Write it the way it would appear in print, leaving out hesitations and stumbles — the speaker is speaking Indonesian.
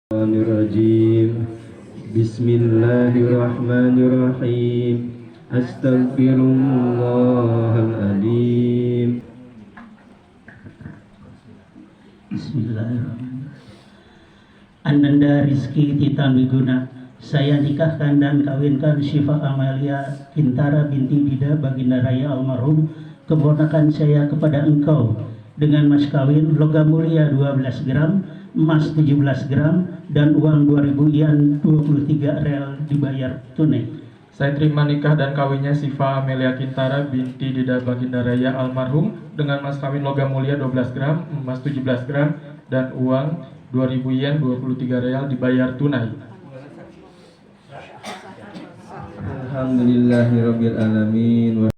Bismillahirrahmanirrahim. Bismillahirrahmanirrahim. Astaghfirullahaladzim. Bismillahirrahmanirrahim. Ananda Rizki Titan Wiguna, saya nikahkan dan kawinkan Syifa Amalia Kintara binti Dida Baginda Raya almarhum keponakan saya kepada engkau dengan mas kawin logam mulia 12 gram, emas 17 gram, dan uang 2000 yen 23 rel dibayar tunai. Saya terima nikah dan kawinnya Syifa Amelia Kintara binti Dida Baginda Raya almarhum dengan mas kawin logam mulia 12 gram, emas 17 gram, dan uang 2000 yen 23 real dibayar tunai. Alhamdulillahirabbil alamin.